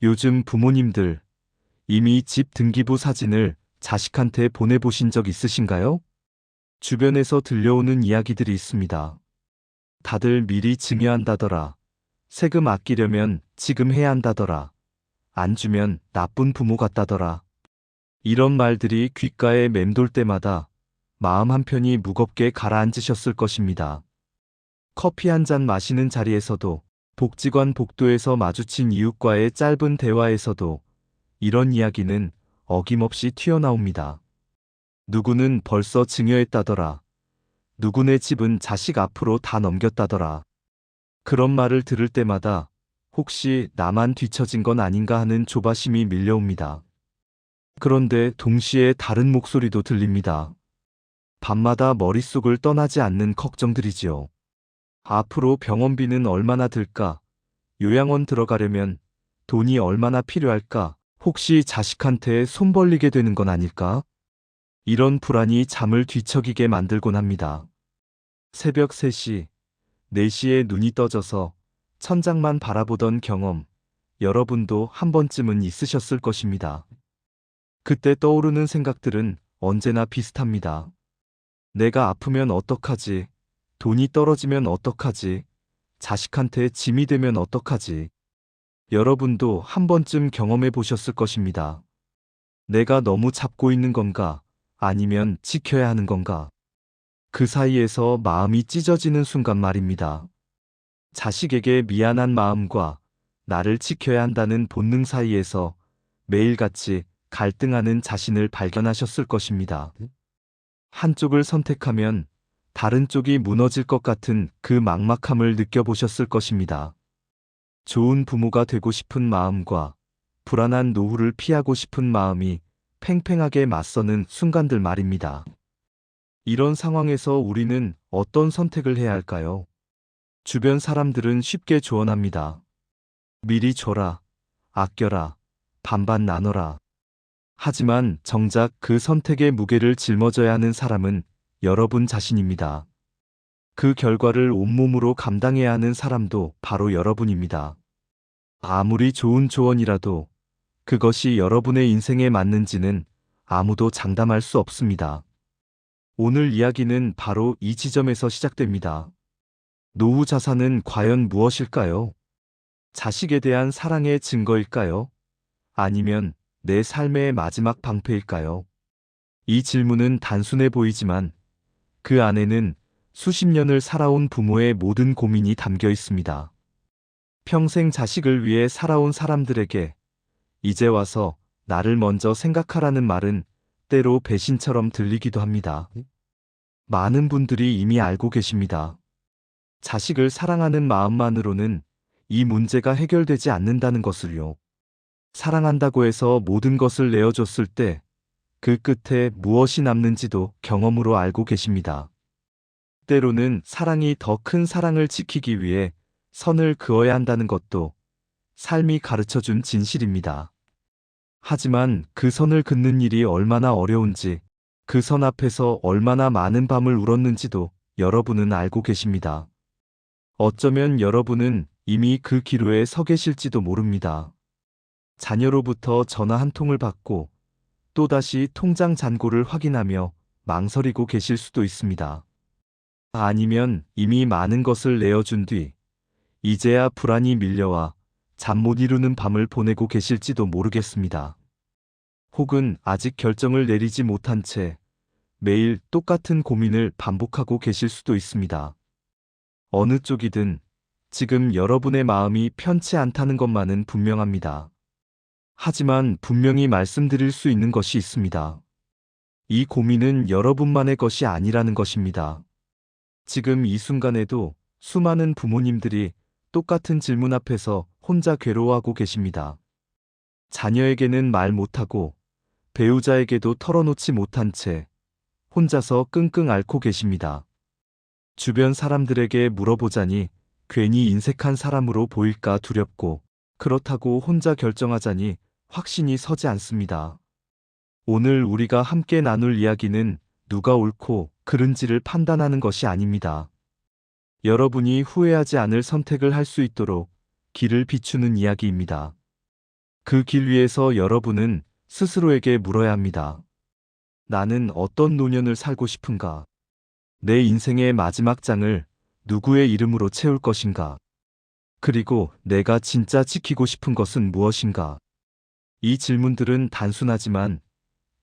요즘 부모님들 이미 집 등기부 사진을 자식한테 보내보신 적 있으신가요? 주변에서 들려오는 이야기들이 있습니다. 다들 미리 증여한다더라. 세금 아끼려면 지금 해야 한다더라. 안 주면 나쁜 부모 같다더라. 이런 말들이 귓가에 맴돌 때마다 마음 한편이 무겁게 가라앉으셨을 것입니다. 커피 한 잔 마시는 자리에서도, 복지관 복도에서 마주친 이웃과의 짧은 대화에서도 이런 이야기는 어김없이 튀어나옵니다. 누구는 벌써 증여했다더라. 누구네 집은 자식 앞으로 다 넘겼다더라. 그런 말을 들을 때마다 혹시 나만 뒤처진 건 아닌가 하는 조바심이 밀려옵니다. 그런데 동시에 다른 목소리도 들립니다. 밤마다 머릿속을 떠나지 않는 걱정들이지요. 앞으로 병원비는 얼마나 들까? 요양원 들어가려면 돈이 얼마나 필요할까? 혹시 자식한테 손 벌리게 되는 건 아닐까? 이런 불안이 잠을 뒤척이게 만들곤 합니다. 새벽 3시, 4시에 눈이 떠져서 천장만 바라보던 경험, 여러분도 한 번쯤은 있으셨을 것입니다. 그때 떠오르는 생각들은 언제나 비슷합니다. 내가 아프면 어떡하지? 돈이 떨어지면 어떡하지? 자식한테 짐이 되면 어떡하지? 여러분도 한 번쯤 경험해 보셨을 것입니다. 내가 너무 잡고 있는 건가? 아니면 지켜야 하는 건가? 그 사이에서 마음이 찢어지는 순간 말입니다. 자식에게 미안한 마음과 나를 지켜야 한다는 본능 사이에서 매일같이 갈등하는 자신을 발견하셨을 것입니다. 한쪽을 선택하면 다른 쪽이 무너질 것 같은 그 막막함을 느껴보셨을 것입니다. 좋은 부모가 되고 싶은 마음과 불안한 노후를 피하고 싶은 마음이 팽팽하게 맞서는 순간들 말입니다. 이런 상황에서 우리는 어떤 선택을 해야 할까요? 주변 사람들은 쉽게 조언합니다. 미리 줘라, 아껴라, 반반 나눠라. 하지만 정작 그 선택의 무게를 짊어져야 하는 사람은 여러분 자신입니다. 그 결과를 온몸으로 감당해야 하는 사람도 바로 여러분입니다. 아무리 좋은 조언이라도 그것이 여러분의 인생에 맞는지는 아무도 장담할 수 없습니다. 오늘 이야기는 바로 이 지점에서 시작됩니다. 노후 자산은 과연 무엇일까요? 자식에 대한 사랑의 증거일까요? 아니면 내 삶의 마지막 방패일까요? 이 질문은 단순해 보이지만 그 안에는 수십 년을 살아온 부모의 모든 고민이 담겨 있습니다. 평생 자식을 위해 살아온 사람들에게 이제 와서 나를 먼저 생각하라는 말은 때로 배신처럼 들리기도 합니다. 많은 분들이 이미 알고 계십니다. 자식을 사랑하는 마음만으로는 이 문제가 해결되지 않는다는 것을요. 사랑한다고 해서 모든 것을 내어줬을 때 그 끝에 무엇이 남는지도 경험으로 알고 계십니다. 때로는 사랑이 더 큰 사랑을 지키기 위해 선을 그어야 한다는 것도 삶이 가르쳐준 진실입니다. 하지만 그 선을 긋는 일이 얼마나 어려운지, 그 선 앞에서 얼마나 많은 밤을 울었는지도 여러분은 알고 계십니다. 어쩌면 여러분은 이미 그 기로에 서 계실지도 모릅니다. 자녀로부터 전화 한 통을 받고 또다시 통장 잔고를 확인하며 망설이고 계실 수도 있습니다. 아니면 이미 많은 것을 내어준 뒤 이제야 불안이 밀려와 잠 못 이루는 밤을 보내고 계실지도 모르겠습니다. 혹은 아직 결정을 내리지 못한 채 매일 똑같은 고민을 반복하고 계실 수도 있습니다. 어느 쪽이든 지금 여러분의 마음이 편치 않다는 것만은 분명합니다. 하지만 분명히 말씀드릴 수 있는 것이 있습니다. 이 고민은 여러분만의 것이 아니라는 것입니다. 지금 이 순간에도 수많은 부모님들이 똑같은 질문 앞에서 혼자 괴로워하고 계십니다. 자녀에게는 말 못하고 배우자에게도 털어놓지 못한 채 혼자서 끙끙 앓고 계십니다. 주변 사람들에게 물어보자니 괜히 인색한 사람으로 보일까 두렵고, 그렇다고 혼자 결정하자니 확신이 서지 않습니다. 오늘 우리가 함께 나눌 이야기는 누가 옳고 그른지를 판단하는 것이 아닙니다. 여러분이 후회하지 않을 선택을 할 수 있도록 길을 비추는 이야기입니다. 그 길 위에서 여러분은 스스로에게 물어야 합니다. 나는 어떤 노년을 살고 싶은가? 내 인생의 마지막 장을 누구의 이름으로 채울 것인가? 그리고 내가 진짜 지키고 싶은 것은 무엇인가? 이 질문들은 단순하지만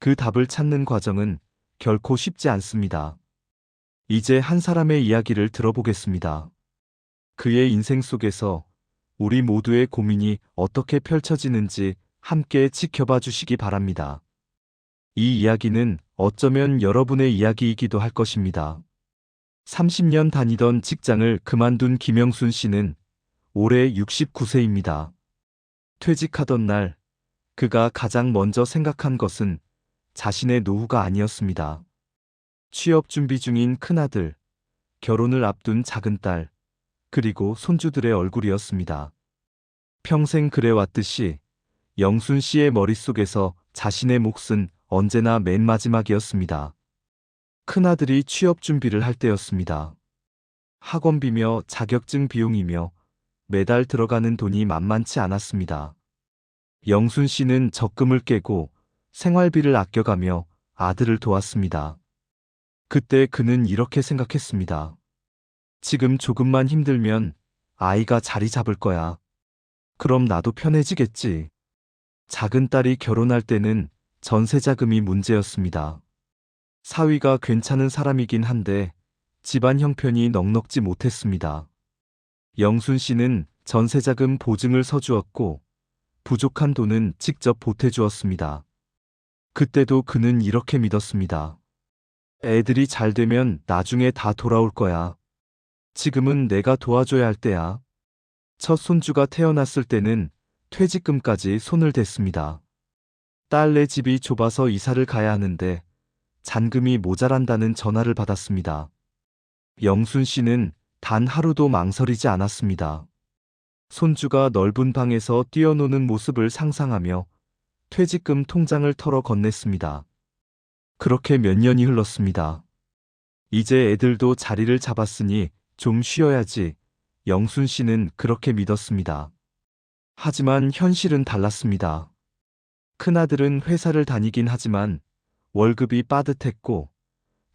그 답을 찾는 과정은 결코 쉽지 않습니다. 이제 한 사람의 이야기를 들어보겠습니다. 그의 인생 속에서 우리 모두의 고민이 어떻게 펼쳐지는지 함께 지켜봐 주시기 바랍니다. 이 이야기는 어쩌면 여러분의 이야기이기도 할 것입니다. 30년 다니던 직장을 그만둔 김영순 씨는 올해 69세입니다. 퇴직하던 날, 그가 가장 먼저 생각한 것은 자신의 노후가 아니었습니다. 취업 준비 중인 큰아들, 결혼을 앞둔 작은 딸, 그리고 손주들의 얼굴이었습니다. 평생 그래왔듯이 영순 씨의 머릿속에서 자신의 몫은 언제나 맨 마지막이었습니다. 큰아들이 취업 준비를 할 때였습니다. 학원비며 자격증 비용이며 매달 들어가는 돈이 만만치 않았습니다. 영순 씨는 적금을 깨고 생활비를 아껴가며 아들을 도왔습니다. 그때 그는 이렇게 생각했습니다. 지금 조금만 힘들면 아이가 자리 잡을 거야. 그럼 나도 편해지겠지. 작은 딸이 결혼할 때는 전세 자금이 문제였습니다. 사위가 괜찮은 사람이긴 한데 집안 형편이 넉넉지 못했습니다. 영순 씨는 전세 자금 보증을 서주었고 부족한 돈은 직접 보태주었습니다. 그때도 그는 이렇게 믿었습니다. 애들이 잘 되면 나중에 다 돌아올 거야. 지금은 내가 도와줘야 할 때야. 첫 손주가 태어났을 때는 퇴직금까지 손을 댔습니다. 딸네 집이 좁아서 이사를 가야 하는데 잔금이 모자란다는 전화를 받았습니다. 영순 씨는 단 하루도 망설이지 않았습니다. 손주가 넓은 방에서 뛰어노는 모습을 상상하며 퇴직금 통장을 털어 건넸습니다. 그렇게 몇 년이 흘렀습니다. 이제 애들도 자리를 잡았으니 좀 쉬어야지. 영순 씨는 그렇게 믿었습니다. 하지만 현실은 달랐습니다. 큰아들은 회사를 다니긴 하지만 월급이 빠듯했고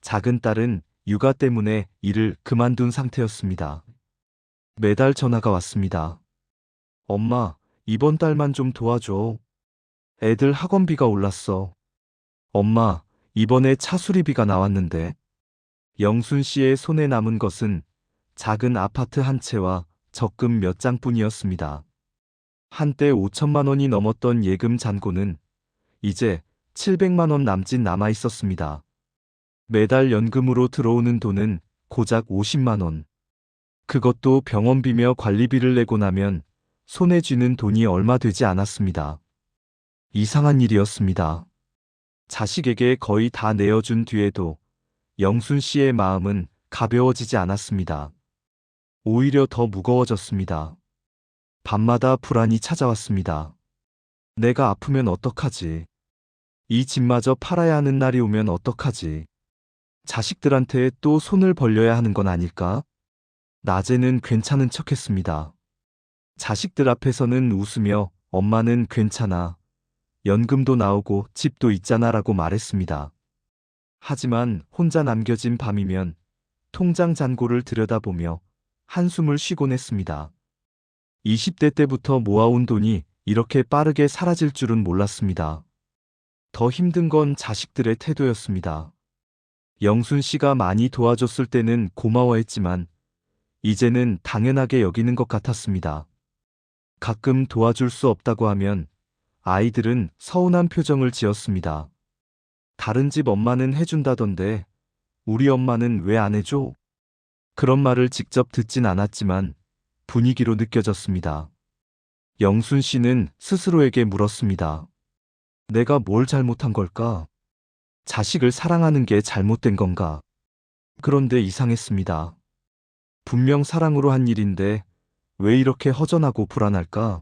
작은 딸은 육아 때문에 일을 그만둔 상태였습니다. 매달 전화가 왔습니다. 엄마, 이번 달만 좀 도와줘. 애들 학원비가 올랐어. 엄마, 이번에 차 수리비가 나왔는데. 영순 씨의 손에 남은 것은 작은 아파트 한 채와 적금 몇 장뿐이었습니다. 한때 5천만 원이 넘었던 예금 잔고는 이제 700만 원 남짓 남아 있었습니다. 매달 연금으로 들어오는 돈은 고작 50만 원. 그것도 병원비며 관리비를 내고 나면 손에 쥐는 돈이 얼마 되지 않았습니다. 이상한 일이었습니다. 자식에게 거의 다 내어준 뒤에도 영순 씨의 마음은 가벼워지지 않았습니다. 오히려 더 무거워졌습니다. 밤마다 불안이 찾아왔습니다. 내가 아프면 어떡하지? 이 집마저 팔아야 하는 날이 오면 어떡하지? 자식들한테 또 손을 벌려야 하는 건 아닐까? 낮에는 괜찮은 척했습니다. 자식들 앞에서는 웃으며 엄마는 괜찮아. 연금도 나오고 집도 있잖아라고 말했습니다. 하지만 혼자 남겨진 밤이면 통장 잔고를 들여다보며 한숨을 쉬곤 했습니다. 20대 때부터 모아온 돈이 이렇게 빠르게 사라질 줄은 몰랐습니다. 더 힘든 건 자식들의 태도였습니다. 영순 씨가 많이 도와줬을 때는 고마워했지만 이제는 당연하게 여기는 것 같았습니다. 가끔 도와줄 수 없다고 하면 아이들은 서운한 표정을 지었습니다. 다른 집 엄마는 해준다던데 우리 엄마는 왜 안 해줘? 그런 말을 직접 듣진 않았지만 분위기로 느껴졌습니다. 영순 씨는 스스로에게 물었습니다. 내가 뭘 잘못한 걸까? 자식을 사랑하는 게 잘못된 건가? 그런데 이상했습니다. 분명 사랑으로 한 일인데 왜 이렇게 허전하고 불안할까?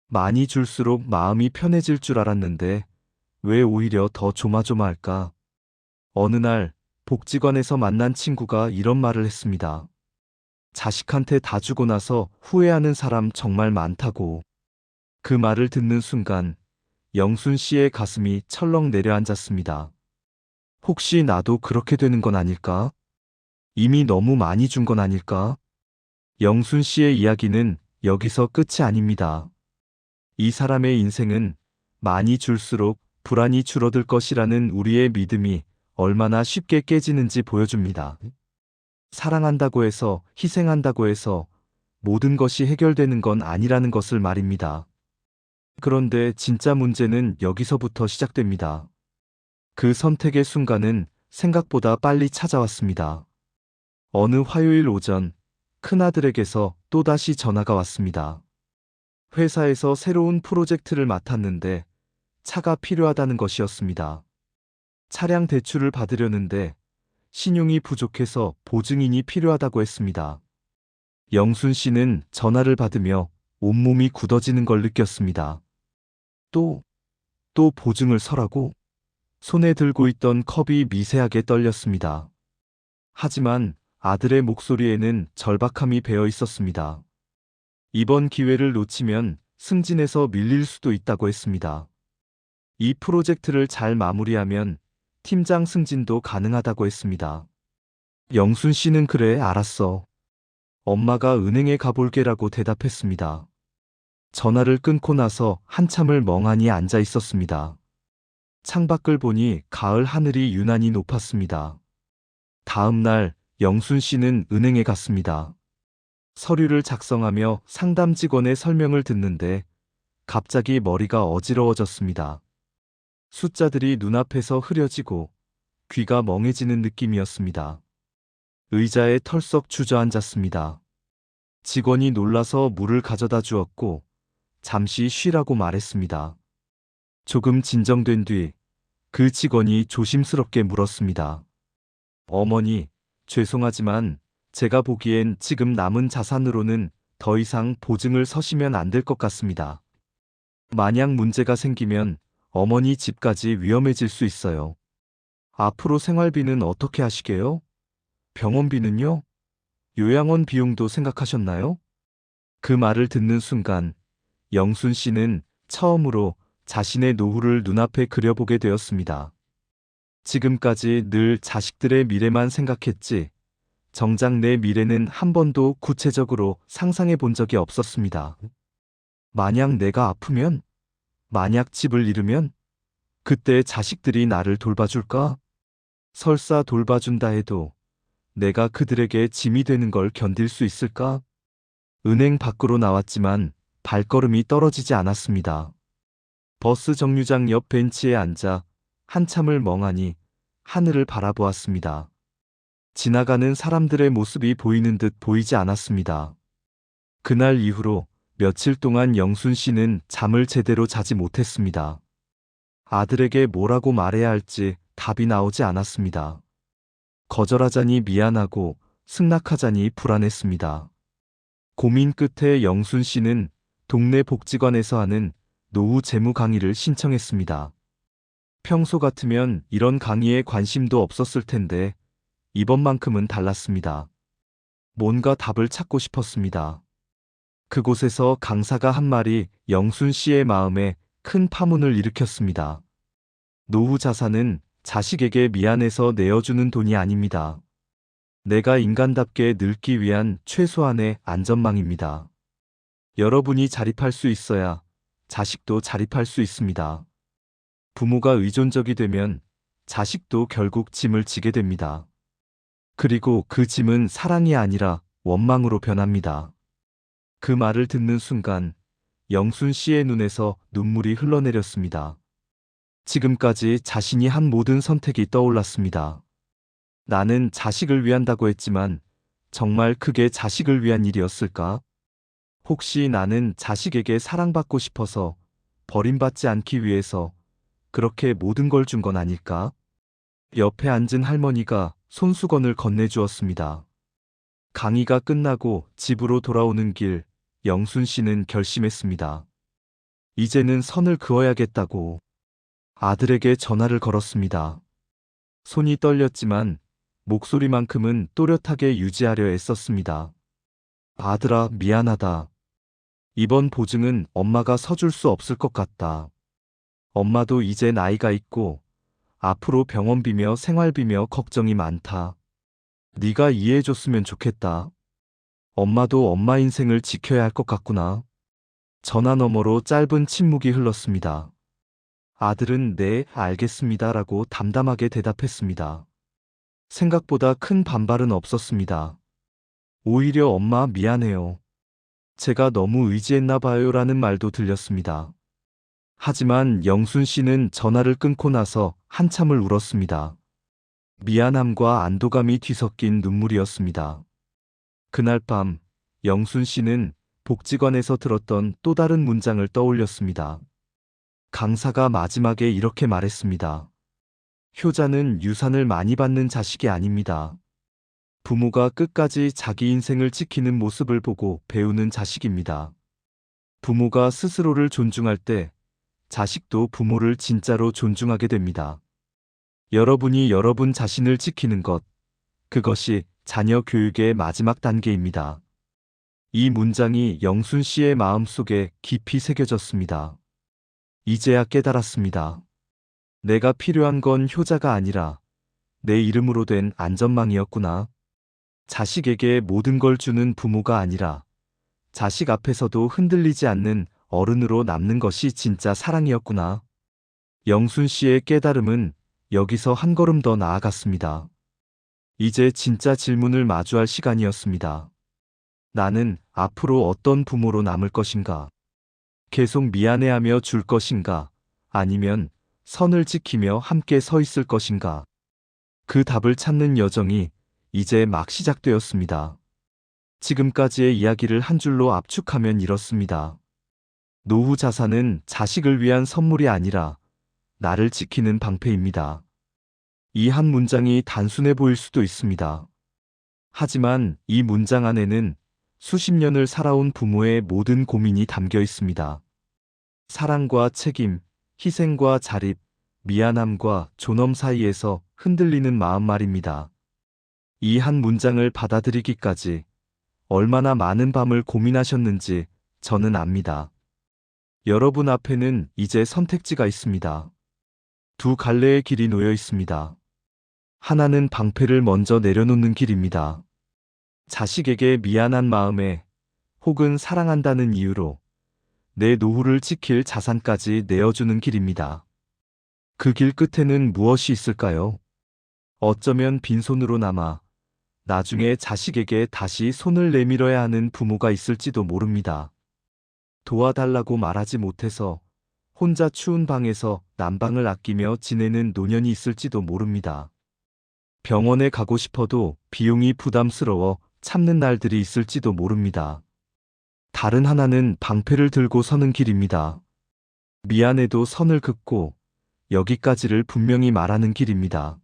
많이 줄수록 마음이 편해질 줄 알았는데 왜 오히려 더 조마조마할까? 어느 날 복지관에서 만난 친구가 이런 말을 했습니다. 자식한테 다 주고 나서 후회하는 사람 정말 많다고. 그 말을 듣는 순간 영순 씨의 가슴이 철렁 내려앉았습니다. 혹시 나도 그렇게 되는 건 아닐까? 이미 너무 많이 준 건 아닐까? 영순 씨의 이야기는 여기서 끝이 아닙니다. 이 사람의 인생은 많이 줄수록 불안이 줄어들 것이라는 우리의 믿음이 얼마나 쉽게 깨지는지 보여줍니다. 사랑한다고 해서, 희생한다고 해서 모든 것이 해결되는 건 아니라는 것을 말입니다. 그런데 진짜 문제는 여기서부터 시작됩니다. 그 선택의 순간은 생각보다 빨리 찾아왔습니다. 어느 화요일 오전, 큰아들에게서 또다시 전화가 왔습니다. 회사에서 새로운 프로젝트를 맡았는데 차가 필요하다는 것이었습니다. 차량 대출을 받으려는데 신용이 부족해서 보증인이 필요하다고 했습니다. 영순 씨는 전화를 받으며 온몸이 굳어지는 걸 느꼈습니다. 또 보증을 서라고? 손에 들고 있던 컵이 미세하게 떨렸습니다. 하지만 아들의 목소리에는 절박함이 배어 있었습니다. 이번 기회를 놓치면 승진해서 밀릴 수도 있다고 했습니다. 이 프로젝트를 잘 마무리하면 팀장 승진도 가능하다고 했습니다. 영순 씨는 그래, 알았어. 엄마가 은행에 가볼게라고 대답했습니다. 전화를 끊고 나서 한참을 멍하니 앉아 있었습니다. 창밖을 보니 가을 하늘이 유난히 높았습니다. 다음 날 영순 씨는 은행에 갔습니다. 서류를 작성하며 상담 직원의 설명을 듣는데 갑자기 머리가 어지러워졌습니다. 숫자들이 눈앞에서 흐려지고 귀가 멍해지는 느낌이었습니다. 의자에 털썩 주저앉았습니다. 직원이 놀라서 물을 가져다 주었고 잠시 쉬라고 말했습니다. 조금 진정된 뒤 그 직원이 조심스럽게 물었습니다. 어머니, 죄송하지만 제가 보기엔 지금 남은 자산으로는 더 이상 보증을 서시면 안 될 것 같습니다. 만약 문제가 생기면 어머니 집까지 위험해질 수 있어요. 앞으로 생활비는 어떻게 하시게요? 병원비는요? 요양원 비용도 생각하셨나요? 그 말을 듣는 순간 영순 씨는 처음으로 자신의 노후를 눈앞에 그려보게 되었습니다. 지금까지 늘 자식들의 미래만 생각했지, 정작 내 미래는 한 번도 구체적으로 상상해 본 적이 없었습니다. 만약 내가 아프면? 만약 집을 잃으면? 그때 자식들이 나를 돌봐줄까? 설사 돌봐준다 해도 내가 그들에게 짐이 되는 걸 견딜 수 있을까? 은행 밖으로 나왔지만 발걸음이 떨어지지 않았습니다. 버스 정류장 옆 벤치에 앉아 한참을 멍하니 하늘을 바라보았습니다. 지나가는 사람들의 모습이 보이는 듯 보이지 않았습니다. 그날 이후로 며칠 동안 영순 씨는 잠을 제대로 자지 못했습니다. 아들에게 뭐라고 말해야 할지 답이 나오지 않았습니다. 거절하자니 미안하고 승낙하자니 불안했습니다. 고민 끝에 영순 씨는 동네 복지관에서 하는 노후 재무 강의를 신청했습니다. 평소 같으면 이런 강의에 관심도 없었을 텐데 이번만큼은 달랐습니다. 뭔가 답을 찾고 싶었습니다. 그곳에서 강사가 한 말이 영순 씨의 마음에 큰 파문을 일으켰습니다. 노후 자산은 자식에게 미안해서 내어주는 돈이 아닙니다. 내가 인간답게 늙기 위한 최소한의 안전망입니다. 여러분이 자립할 수 있어야 자식도 자립할 수 있습니다. 부모가 의존적이 되면 자식도 결국 짐을 지게 됩니다. 그리고 그 짐은 사랑이 아니라 원망으로 변합니다. 그 말을 듣는 순간 영순 씨의 눈에서 눈물이 흘러내렸습니다. 지금까지 자신이 한 모든 선택이 떠올랐습니다. 나는 자식을 위한다고 했지만 정말 그게 자식을 위한 일이었을까? 혹시 나는 자식에게 사랑받고 싶어서 버림받지 않기 위해서 그렇게 모든 걸 준 건 아닐까? 옆에 앉은 할머니가 손수건을 건네주었습니다. 강의가 끝나고 집으로 돌아오는 길, 영순 씨는 결심했습니다. 이제는 선을 그어야겠다고 아들에게 전화를 걸었습니다. 손이 떨렸지만 목소리만큼은 또렷하게 유지하려 애썼습니다. 아들아, 미안하다. 이번 보증은 엄마가 서줄 수 없을 것 같다. 엄마도 이제 나이가 있고 앞으로 병원비며 생활비며 걱정이 많다. 네가 이해해줬으면 좋겠다. 엄마도 엄마 인생을 지켜야 할 것 같구나. 전화 너머로 짧은 침묵이 흘렀습니다. 아들은 네, 알겠습니다라고 담담하게 대답했습니다. 생각보다 큰 반발은 없었습니다. 오히려 엄마 미안해요. 제가 너무 의지했나 봐요라는 말도 들렸습니다. 하지만 영순 씨는 전화를 끊고 나서 한참을 울었습니다. 미안함과 안도감이 뒤섞인 눈물이었습니다. 그날 밤 영순 씨는 복지관에서 들었던 또 다른 문장을 떠올렸습니다. 강사가 마지막에 이렇게 말했습니다. 효자는 유산을 많이 받는 자식이 아닙니다. 부모가 끝까지 자기 인생을 지키는 모습을 보고 배우는 자식입니다. 부모가 스스로를 존중할 때 자식도 부모를 진짜로 존중하게 됩니다. 여러분이 여러분 자신을 지키는 것, 그것이 자녀 교육의 마지막 단계입니다. 이 문장이 영순 씨의 마음속에 깊이 새겨졌습니다. 이제야 깨달았습니다. 내가 필요한 건 효자가 아니라 내 이름으로 된 안전망이었구나. 자식에게 모든 걸 주는 부모가 아니라 자식 앞에서도 흔들리지 않는 어른으로 남는 것이 진짜 사랑이었구나. 영순 씨의 깨달음은 여기서 한 걸음 더 나아갔습니다. 이제 진짜 질문을 마주할 시간이었습니다. 나는 앞으로 어떤 부모로 남을 것인가? 계속 미안해하며 줄 것인가? 아니면 선을 지키며 함께 서 있을 것인가? 그 답을 찾는 여정이 이제 막 시작되었습니다. 지금까지의 이야기를 한 줄로 압축하면 이렇습니다. 노후 자산은 자식을 위한 선물이 아니라 나를 지키는 방패입니다. 이 한 문장이 단순해 보일 수도 있습니다. 하지만 이 문장 안에는 수십 년을 살아온 부모의 모든 고민이 담겨 있습니다. 사랑과 책임, 희생과 자립, 미안함과 존엄 사이에서 흔들리는 마음 말입니다. 이 한 문장을 받아들이기까지 얼마나 많은 밤을 고민하셨는지 저는 압니다. 여러분 앞에는 이제 선택지가 있습니다. 두 갈래의 길이 놓여 있습니다. 하나는 방패를 먼저 내려놓는 길입니다. 자식에게 미안한 마음에 혹은 사랑한다는 이유로 내 노후를 지킬 자산까지 내어주는 길입니다. 그 길 끝에는 무엇이 있을까요? 어쩌면 빈손으로 남아 나중에 자식에게 다시 손을 내밀어야 하는 부모가 있을지도 모릅니다. 도와달라고 말하지 못해서 혼자 추운 방에서 난방을 아끼며 지내는 노년이 있을지도 모릅니다. 병원에 가고 싶어도 비용이 부담스러워 참는 날들이 있을지도 모릅니다. 다른 하나는 방패를 들고 서는 길입니다. 미안해도 선을 긋고 여기까지를 분명히 말하는 길입니다.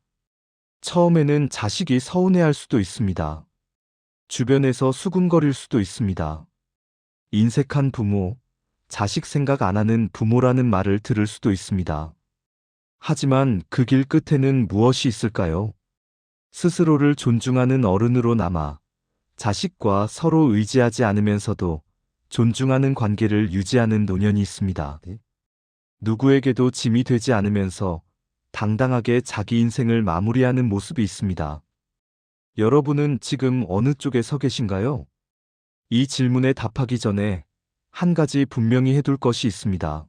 처음에는 자식이 서운해할 수도 있습니다. 주변에서 수군거릴 수도 있습니다. 인색한 부모, 자식 생각 안 하는 부모라는 말을 들을 수도 있습니다. 하지만 그 길 끝에는 무엇이 있을까요? 스스로를 존중하는 어른으로 남아 자식과 서로 의지하지 않으면서도 존중하는 관계를 유지하는 노년이 있습니다. 누구에게도 짐이 되지 않으면서 당당하게 자기 인생을 마무리하는 모습이 있습니다. 여러분은 지금 어느 쪽에 서 계신가요? 이 질문에 답하기 전에 한 가지 분명히 해둘 것이 있습니다.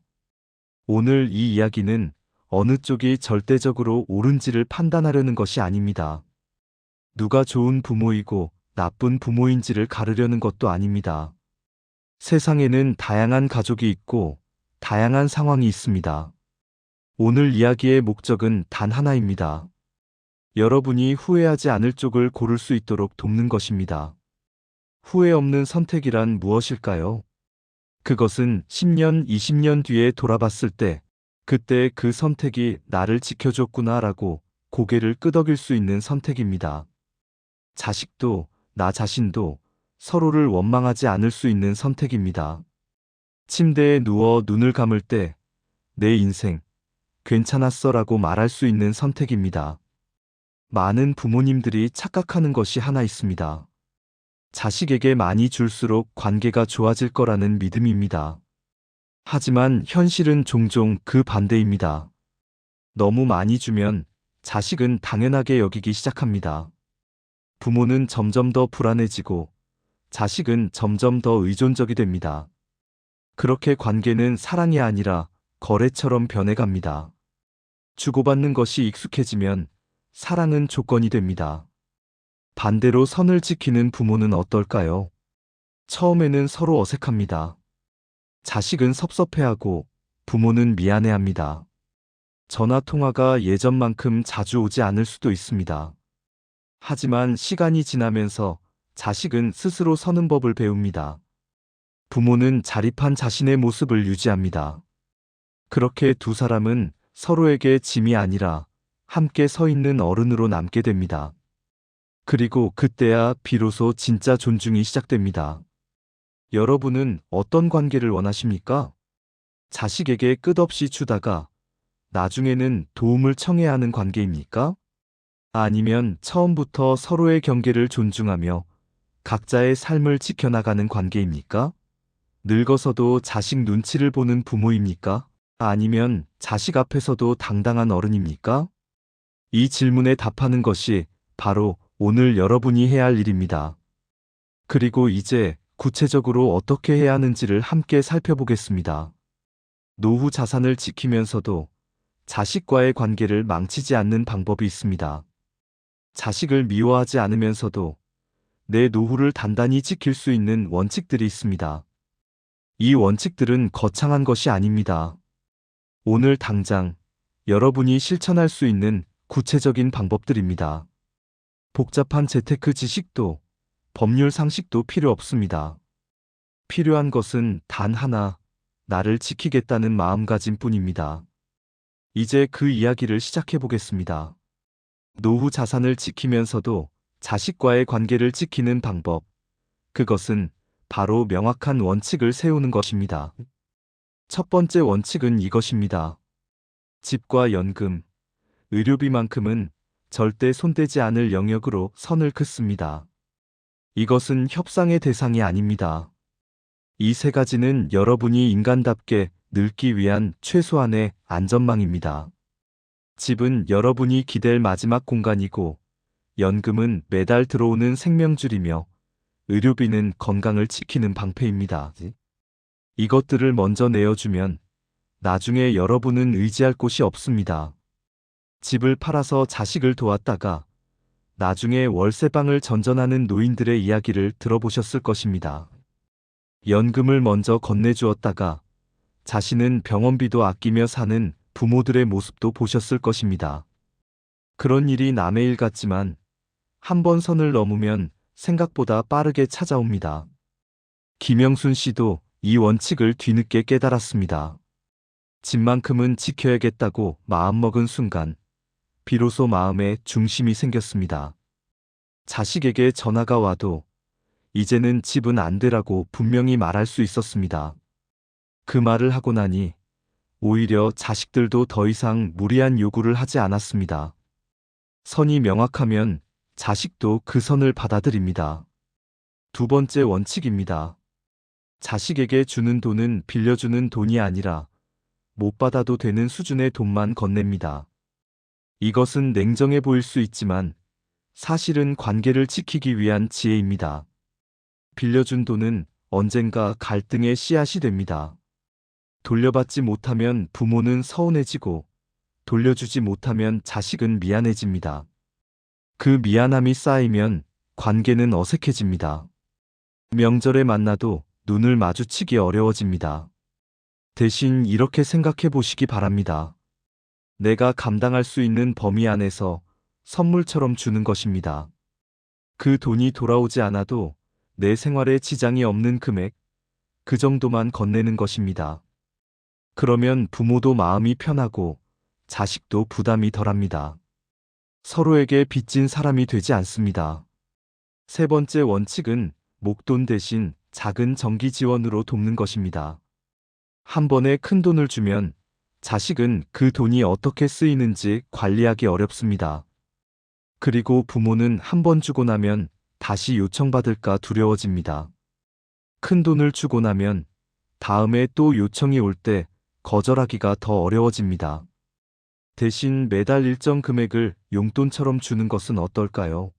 오늘 이 이야기는 어느 쪽이 절대적으로 옳은지를 판단하려는 것이 아닙니다. 누가 좋은 부모이고 나쁜 부모인지를 가르려는 것도 아닙니다. 세상에는 다양한 가족이 있고 다양한 상황이 있습니다. 오늘 이야기의 목적은 단 하나입니다. 여러분이 후회하지 않을 쪽을 고를 수 있도록 돕는 것입니다. 후회 없는 선택이란 무엇일까요? 그것은 10년, 20년 뒤에 돌아봤을 때 그때 그 선택이 나를 지켜줬구나라고 고개를 끄덕일 수 있는 선택입니다. 자식도 나 자신도 서로를 원망하지 않을 수 있는 선택입니다. 침대에 누워 눈을 감을 때 내 인생 괜찮았어라고 말할 수 있는 선택입니다. 많은 부모님들이 착각하는 것이 하나 있습니다. 자식에게 많이 줄수록 관계가 좋아질 거라는 믿음입니다. 하지만 현실은 종종 그 반대입니다. 너무 많이 주면 자식은 당연하게 여기기 시작합니다. 부모는 점점 더 불안해지고 자식은 점점 더 의존적이 됩니다. 그렇게 관계는 사랑이 아니라 거래처럼 변해갑니다. 주고받는 것이 익숙해지면 사랑은 조건이 됩니다. 반대로 선을 지키는 부모는 어떨까요? 처음에는 서로 어색합니다. 자식은 섭섭해하고 부모는 미안해합니다. 전화 통화가 예전만큼 자주 오지 않을 수도 있습니다. 하지만 시간이 지나면서 자식은 스스로 서는 법을 배웁니다. 부모는 자립한 자신의 모습을 유지합니다. 그렇게 두 사람은 서로에게 짐이 아니라 함께 서 있는 어른으로 남게 됩니다. 그리고 그때야 비로소 진짜 존중이 시작됩니다. 여러분은 어떤 관계를 원하십니까? 자식에게 끝없이 주다가 나중에는 도움을 청해야 하는 관계입니까? 아니면 처음부터 서로의 경계를 존중하며 각자의 삶을 지켜나가는 관계입니까? 늙어서도 자식 눈치를 보는 부모입니까? 아니면 자식 앞에서도 당당한 어른입니까? 이 질문에 답하는 것이 바로 오늘 여러분이 해야 할 일입니다. 그리고 이제 구체적으로 어떻게 해야 하는지를 함께 살펴보겠습니다. 노후 자산을 지키면서도 자식과의 관계를 망치지 않는 방법이 있습니다. 자식을 미워하지 않으면서도 내 노후를 단단히 지킬 수 있는 원칙들이 있습니다. 이 원칙들은 거창한 것이 아닙니다. 오늘 당장 여러분이 실천할 수 있는 구체적인 방법들입니다. 복잡한 재테크 지식도 법률 상식도 필요 없습니다. 필요한 것은 단 하나, 나를 지키겠다는 마음가짐 뿐입니다. 이제 그 이야기를 시작해 보겠습니다. 노후 자산을 지키면서도 자식과의 관계를 지키는 방법. 그것은 바로 명확한 원칙을 세우는 것입니다. 첫 번째 원칙은 이것입니다. 집과 연금, 의료비만큼은 절대 손대지 않을 영역으로 선을 긋습니다. 이것은 협상의 대상이 아닙니다. 이 세 가지는 여러분이 인간답게 늙기 위한 최소한의 안전망입니다. 집은 여러분이 기댈 마지막 공간이고, 연금은 매달 들어오는 생명줄이며, 의료비는 건강을 지키는 방패입니다. 이것들을 먼저 내어주면 나중에 여러분은 의지할 곳이 없습니다. 집을 팔아서 자식을 도왔다가 나중에 월세방을 전전하는 노인들의 이야기를 들어보셨을 것입니다. 연금을 먼저 건네주었다가 자신은 병원비도 아끼며 사는 부모들의 모습도 보셨을 것입니다. 그런 일이 남의 일 같지만 한 번 선을 넘으면 생각보다 빠르게 찾아옵니다. 김영순 씨도 이 원칙을 뒤늦게 깨달았습니다. 집만큼은 지켜야겠다고 마음먹은 순간 비로소 마음에 중심이 생겼습니다. 자식에게 전화가 와도 이제는 집은 안 되라고 분명히 말할 수 있었습니다. 그 말을 하고 나니 오히려 자식들도 더 이상 무리한 요구를 하지 않았습니다. 선이 명확하면 자식도 그 선을 받아들입니다. 두 번째 원칙입니다. 자식에게 주는 돈은 빌려주는 돈이 아니라 못 받아도 되는 수준의 돈만 건넵니다. 이것은 냉정해 보일 수 있지만 사실은 관계를 지키기 위한 지혜입니다. 빌려준 돈은 언젠가 갈등의 씨앗이 됩니다. 돌려받지 못하면 부모는 서운해지고 돌려주지 못하면 자식은 미안해집니다. 그 미안함이 쌓이면 관계는 어색해집니다. 명절에 만나도 눈을 마주치기 어려워집니다. 대신 이렇게 생각해 보시기 바랍니다. 내가 감당할 수 있는 범위 안에서 선물처럼 주는 것입니다. 그 돈이 돌아오지 않아도 내 생활에 지장이 없는 금액, 그 정도만 건네는 것입니다. 그러면 부모도 마음이 편하고 자식도 부담이 덜합니다. 서로에게 빚진 사람이 되지 않습니다. 세 번째 원칙은 목돈 대신 작은 정기 지원으로 돕는 것입니다. 한 번에 큰 돈을 주면 자식은 그 돈이 어떻게 쓰이는지 관리하기 어렵습니다. 그리고 부모는 한 번 주고 나면 다시 요청받을까 두려워집니다. 큰 돈을 주고 나면 다음에 또 요청이 올 때 거절하기가 더 어려워집니다. 대신 매달 일정 금액을 용돈처럼 주는 것은 어떨까요?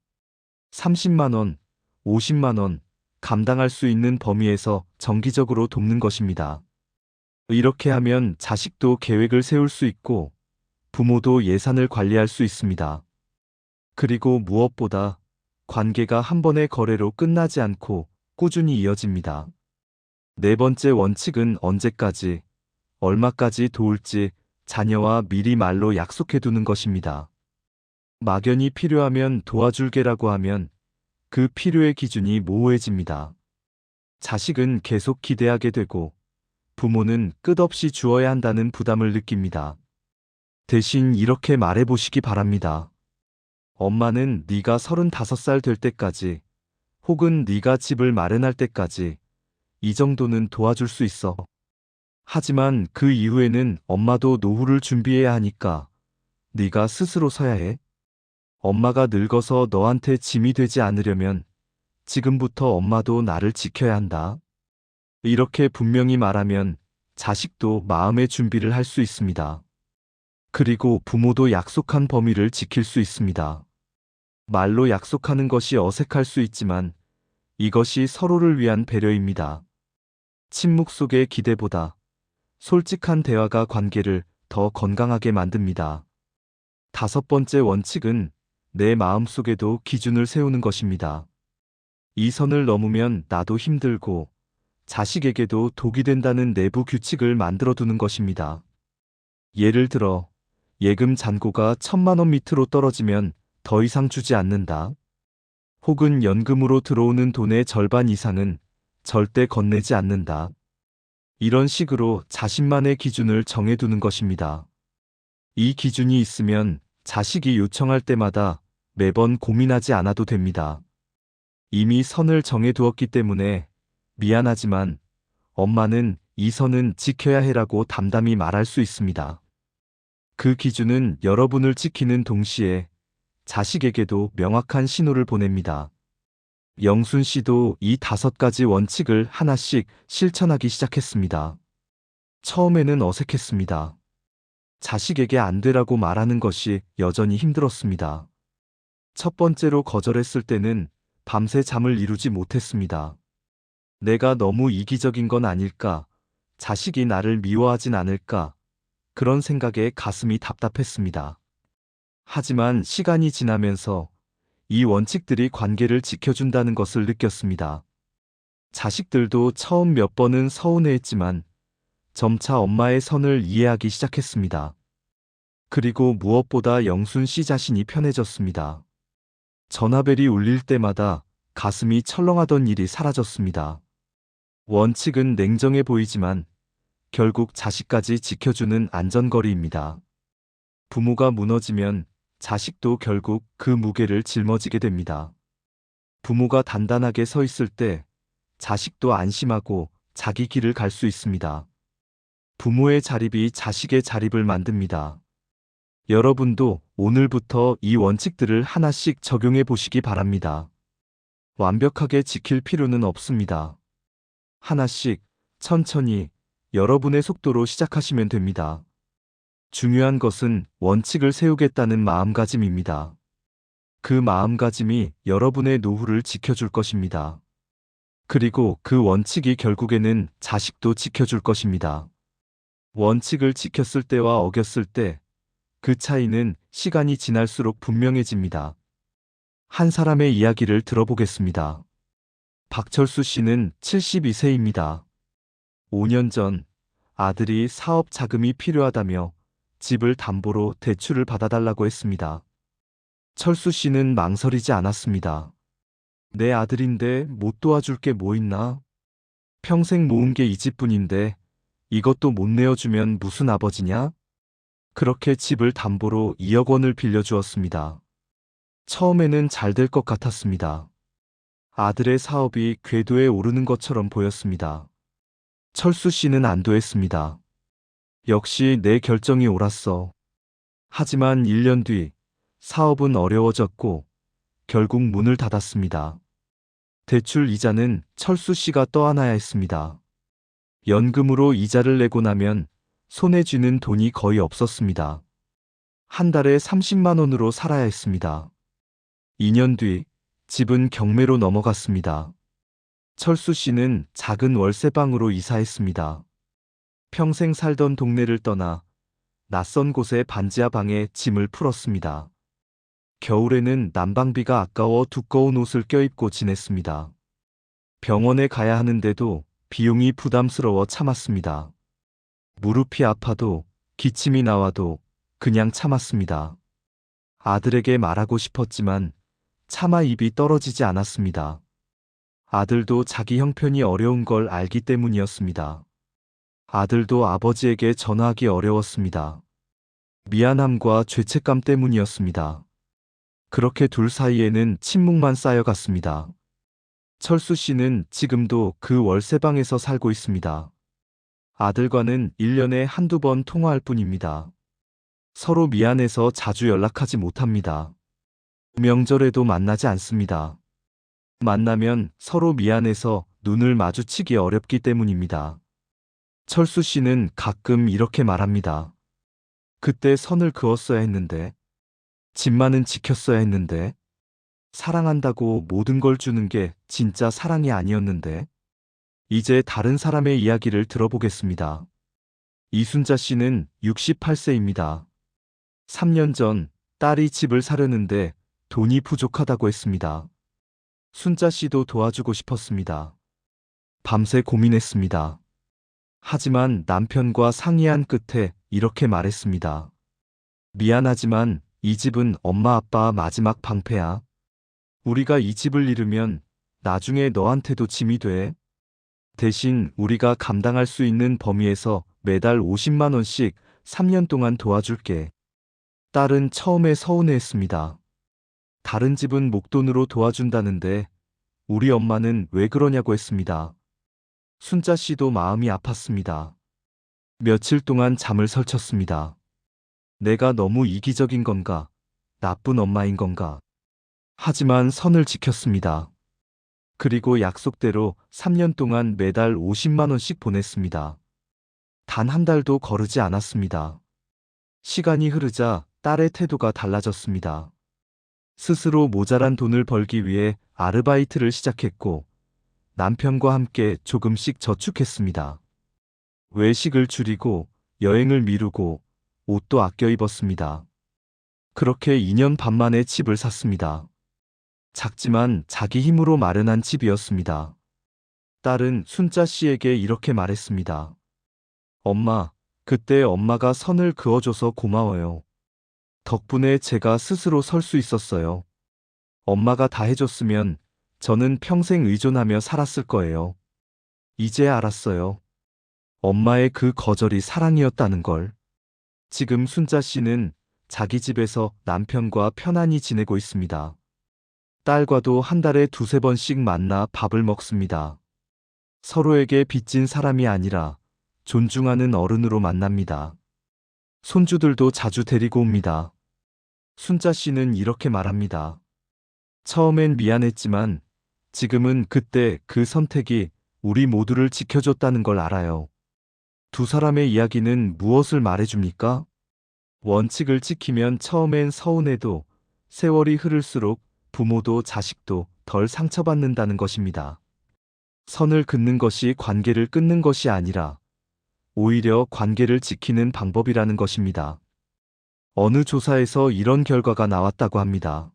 30만 원, 50만 원, 감당할 수 있는 범위에서 정기적으로 돕는 것입니다. 이렇게 하면 자식도 계획을 세울 수 있고 부모도 예산을 관리할 수 있습니다. 그리고 무엇보다 관계가 한 번의 거래로 끝나지 않고 꾸준히 이어집니다. 네 번째 원칙은 언제까지, 얼마까지 도울지 자녀와 미리 말로 약속해 두는 것입니다. 막연히 필요하면 도와줄게라고 하면 그 필요의 기준이 모호해집니다. 자식은 계속 기대하게 되고 부모는 끝없이 주어야 한다는 부담을 느낍니다. 대신 이렇게 말해보시기 바랍니다. 엄마는 네가 35살 될 때까지 혹은 네가 집을 마련할 때까지 이 정도는 도와줄 수 있어. 하지만 그 이후에는 엄마도 노후를 준비해야 하니까 네가 스스로 서야 해. 엄마가 늙어서 너한테 짐이 되지 않으려면 지금부터 엄마도 나를 지켜야 한다. 이렇게 분명히 말하면 자식도 마음의 준비를 할 수 있습니다. 그리고 부모도 약속한 범위를 지킬 수 있습니다. 말로 약속하는 것이 어색할 수 있지만 이것이 서로를 위한 배려입니다. 침묵 속의 기대보다 솔직한 대화가 관계를 더 건강하게 만듭니다. 다섯 번째 원칙은 내 마음속에도 기준을 세우는 것입니다. 이 선을 넘으면 나도 힘들고 자식에게도 독이 된다는 내부 규칙을 만들어 두는 것입니다. 예를 들어 예금 잔고가 1,000만 원 밑으로 떨어지면 더 이상 주지 않는다. 혹은 연금으로 들어오는 돈의 절반 이상은 절대 건네지 않는다. 이런 식으로 자신만의 기준을 정해두는 것입니다. 이 기준이 있으면 자식이 요청할 때마다 매번 고민하지 않아도 됩니다. 이미 선을 정해두었기 때문에 미안하지만 엄마는 이 선은 지켜야 해라고 담담히 말할 수 있습니다. 그 기준은 여러분을 지키는 동시에 자식에게도 명확한 신호를 보냅니다. 영순 씨도 이 5가지 원칙을 하나씩 실천하기 시작했습니다. 처음에는 어색했습니다. 자식에게 안 되라고 말하는 것이 여전히 힘들었습니다. 첫 번째로 거절했을 때는 밤새 잠을 이루지 못했습니다. 내가 너무 이기적인 건 아닐까? 자식이 나를 미워하진 않을까? 그런 생각에 가슴이 답답했습니다. 하지만 시간이 지나면서 이 원칙들이 관계를 지켜준다는 것을 느꼈습니다. 자식들도 처음 몇 번은 서운해했지만 점차 엄마의 선을 이해하기 시작했습니다. 그리고 무엇보다 영순 씨 자신이 편해졌습니다. 전화벨이 울릴 때마다 가슴이 철렁하던 일이 사라졌습니다. 원칙은 냉정해 보이지만 결국 자식까지 지켜주는 안전거리입니다. 부모가 무너지면 자식도 결국 그 무게를 짊어지게 됩니다. 부모가 단단하게 서 있을 때 자식도 안심하고 자기 길을 갈 수 있습니다. 부모의 자립이 자식의 자립을 만듭니다. 여러분도 오늘부터 이 원칙들을 하나씩 적용해 보시기 바랍니다. 완벽하게 지킬 필요는 없습니다. 하나씩 천천히 여러분의 속도로 시작하시면 됩니다. 중요한 것은 원칙을 세우겠다는 마음가짐입니다. 그 마음가짐이 여러분의 노후를 지켜줄 것입니다. 그리고 그 원칙이 결국에는 자식도 지켜줄 것입니다. 원칙을 지켰을 때와 어겼을 때 그 차이는 시간이 지날수록 분명해집니다. 한 사람의 이야기를 들어보겠습니다. 박철수 씨는 72세입니다. 5년 전 아들이 사업 자금이 필요하다며 집을 담보로 대출을 받아달라고 했습니다. 철수 씨는 망설이지 않았습니다. 내 아들인데 못 도와줄 게 뭐 있나? 평생 모은 게 이 집뿐인데 이것도 못 내어주면 무슨 아버지냐? 그렇게 집을 담보로 2억 원을 빌려주었습니다. 처음에는 잘 될 것 같았습니다. 아들의 사업이 궤도에 오르는 것처럼 보였습니다. 철수 씨는 안도했습니다. 역시 내 결정이 옳았어. 하지만 1년 뒤 사업은 어려워졌고 결국 문을 닫았습니다. 대출 이자는 철수 씨가 떠안아야 했습니다. 연금으로 이자를 내고 나면 손에 쥐는 돈이 거의 없었습니다. 한 달에 30만 원으로 살아야 했습니다. 2년 뒤 집은 경매로 넘어갔습니다. 철수 씨는 작은 월세방으로 이사했습니다. 평생 살던 동네를 떠나 낯선 곳의 반지하 방에 짐을 풀었습니다. 겨울에는 난방비가 아까워 두꺼운 옷을 껴입고 지냈습니다. 병원에 가야 하는데도 비용이 부담스러워 참았습니다. 무릎이 아파도 기침이 나와도 그냥 참았습니다. 아들에게 말하고 싶었지만 차마 입이 떨어지지 않았습니다. 아들도 자기 형편이 어려운 걸 알기 때문이었습니다. 아들도 아버지에게 전화하기 어려웠습니다. 미안함과 죄책감 때문이었습니다. 그렇게 둘 사이에는 침묵만 쌓여갔습니다. 철수 씨는 지금도 그 월세방에서 살고 있습니다. 아들과는 1년에 한두 번 통화할 뿐입니다. 서로 미안해서 자주 연락하지 못합니다. 명절에도 만나지 않습니다. 만나면 서로 미안해서 눈을 마주치기 어렵기 때문입니다. 철수 씨는 가끔 이렇게 말합니다. 그때 선을 그었어야 했는데, 집만은 지켰어야 했는데, 사랑한다고 모든 걸 주는 게 진짜 사랑이 아니었는데, 이제 다른 사람의 이야기를 들어보겠습니다. 이순자 씨는 68세입니다. 3년 전 딸이 집을 사려는데 돈이 부족하다고 했습니다. 순자 씨도 도와주고 싶었습니다. 밤새 고민했습니다. 하지만 남편과 상의한 끝에 이렇게 말했습니다. 미안하지만 이 집은 엄마 아빠 마지막 방패야. 우리가 이 집을 잃으면 나중에 너한테도 짐이 돼. 대신 우리가 감당할 수 있는 범위에서 매달 50만 원씩 3년 동안 도와줄게. 딸은 처음에 서운해했습니다. 다른 집은 목돈으로 도와준다는데 우리 엄마는 왜 그러냐고 했습니다. 순자 씨도 마음이 아팠습니다. 며칠 동안 잠을 설쳤습니다. 내가 너무 이기적인 건가? 나쁜 엄마인 건가? 하지만 선을 지켰습니다. 그리고 약속대로 3년 동안 매달 50만 원씩 보냈습니다. 단 한 달도 거르지 않았습니다. 시간이 흐르자 딸의 태도가 달라졌습니다. 스스로 모자란 돈을 벌기 위해 아르바이트를 시작했고 남편과 함께 조금씩 저축했습니다. 외식을 줄이고 여행을 미루고 옷도 아껴 입었습니다. 그렇게 2년 반 만에 집을 샀습니다. 작지만 자기 힘으로 마련한 집이었습니다. 딸은 순자 씨에게 이렇게 말했습니다. 엄마, 그때 엄마가 선을 그어줘서 고마워요. 덕분에 제가 스스로 설 수 있었어요. 엄마가 다 해줬으면 저는 평생 의존하며 살았을 거예요. 이제 알았어요. 엄마의 그 거절이 사랑이었다는 걸. 지금 순자 씨는 자기 집에서 남편과 편안히 지내고 있습니다. 딸과도 한 달에 두세 번씩 만나 밥을 먹습니다. 서로에게 빚진 사람이 아니라 존중하는 어른으로 만납니다. 손주들도 자주 데리고 옵니다. 순자 씨는 이렇게 말합니다. 처음엔 미안했지만 지금은 그때 그 선택이 우리 모두를 지켜줬다는 걸 알아요. 두 사람의 이야기는 무엇을 말해줍니까? 원칙을 지키면 처음엔 서운해도 세월이 흐를수록 부모도 자식도 덜 상처받는다는 것입니다. 선을 긋는 것이 관계를 끊는 것이 아니라 오히려 관계를 지키는 방법이라는 것입니다. 어느 조사에서 이런 결과가 나왔다고 합니다.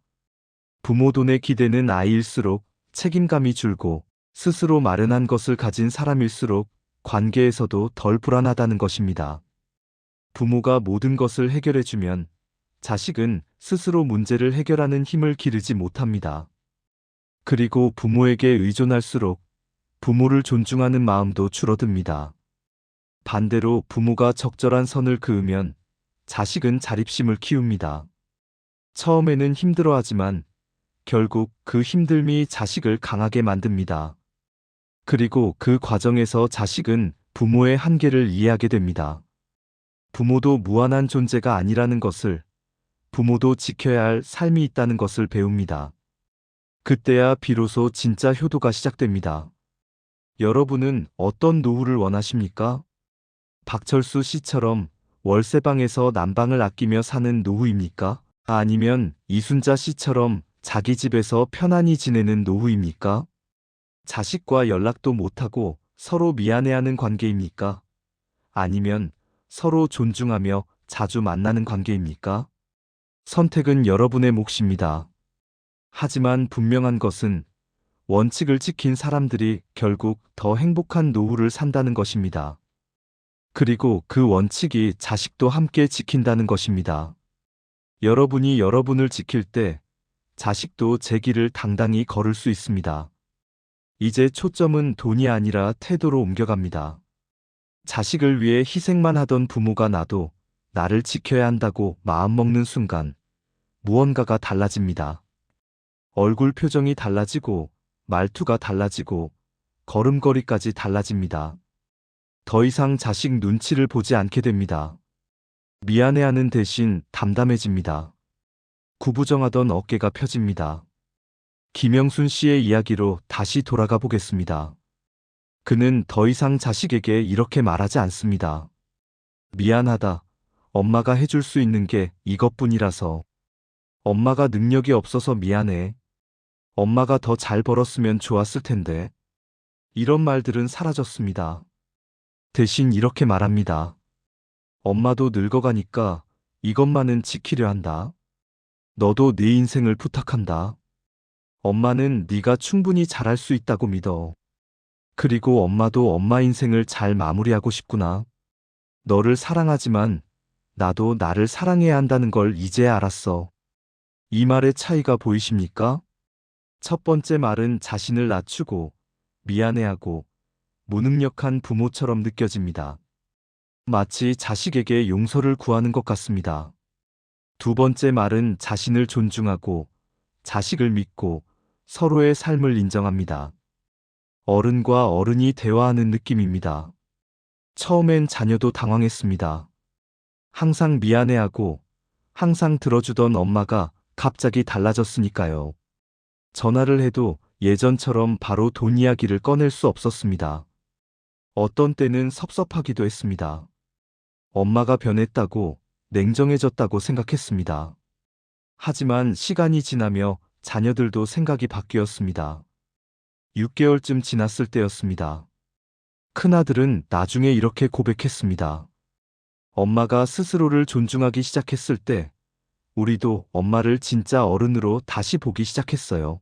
부모 돈에 기대는 아이일수록 책임감이 줄고 스스로 마련한 것을 가진 사람일수록 관계에서도 덜 불안하다는 것입니다. 부모가 모든 것을 해결해주면 자식은 스스로 문제를 해결하는 힘을 기르지 못합니다. 그리고 부모에게 의존할수록 부모를 존중하는 마음도 줄어듭니다. 반대로 부모가 적절한 선을 그으면 자식은 자립심을 키웁니다. 처음에는 힘들어하지만 결국 그 힘듦이 자식을 강하게 만듭니다. 그리고 그 과정에서 자식은 부모의 한계를 이해하게 됩니다. 부모도 무한한 존재가 아니라는 것을, 부모도 지켜야 할 삶이 있다는 것을 배웁니다. 그때야 비로소 진짜 효도가 시작됩니다. 여러분은 어떤 노후를 원하십니까? 박철수 씨처럼 월세방에서 난방을 아끼며 사는 노후입니까? 아니면 이순자 씨처럼 자기 집에서 편안히 지내는 노후입니까? 자식과 연락도 못하고 서로 미안해하는 관계입니까? 아니면 서로 존중하며 자주 만나는 관계입니까? 선택은 여러분의 몫입니다. 하지만 분명한 것은 원칙을 지킨 사람들이 결국 더 행복한 노후를 산다는 것입니다. 그리고 그 원칙이 자식도 함께 지킨다는 것입니다. 여러분이 여러분을 지킬 때 자식도 제 길을 당당히 걸을 수 있습니다. 이제 초점은 돈이 아니라 태도로 옮겨갑니다. 자식을 위해 희생만 하던 부모가 나도 나를 지켜야 한다고 마음먹는 순간 무언가가 달라집니다. 얼굴 표정이 달라지고 말투가 달라지고 걸음걸이까지 달라집니다. 더 이상 자식 눈치를 보지 않게 됩니다. 미안해하는 대신 담담해집니다. 구부정하던 어깨가 펴집니다. 김영순 씨의 이야기로 다시 돌아가 보겠습니다. 그는 더 이상 자식에게 이렇게 말하지 않습니다. 미안하다. 엄마가 해줄 수 있는 게 이것뿐이라서. 엄마가 능력이 없어서 미안해. 엄마가 더 잘 벌었으면 좋았을 텐데. 이런 말들은 사라졌습니다. 대신 이렇게 말합니다. 엄마도 늙어가니까 이것만은 지키려 한다. 너도 네 인생을 부탁한다. 엄마는 네가 충분히 잘할 수 있다고 믿어. 그리고 엄마도 엄마 인생을 잘 마무리하고 싶구나. 너를 사랑하지만 나도 나를 사랑해야 한다는 걸 이제야 알았어. 이 말의 차이가 보이십니까? 첫 번째 말은 자신을 낮추고 미안해하고 무능력한 부모처럼 느껴집니다. 마치 자식에게 용서를 구하는 것 같습니다. 두 번째 말은 자신을 존중하고 자식을 믿고 서로의 삶을 인정합니다. 어른과 어른이 대화하는 느낌입니다. 처음엔 자녀도 당황했습니다. 항상 미안해하고 항상 들어주던 엄마가 갑자기 달라졌으니까요. 전화를 해도 예전처럼 바로 돈 이야기를 꺼낼 수 없었습니다. 어떤 때는 섭섭하기도 했습니다. 엄마가 변했다고, 냉정해졌다고 생각했습니다. 하지만 시간이 지나며 자녀들도 생각이 바뀌었습니다. 6개월쯤 지났을 때였습니다. 큰아들은 나중에 이렇게 고백했습니다. 엄마가 스스로를 존중하기 시작했을 때, 우리도 엄마를 진짜 어른으로 다시 보기 시작했어요.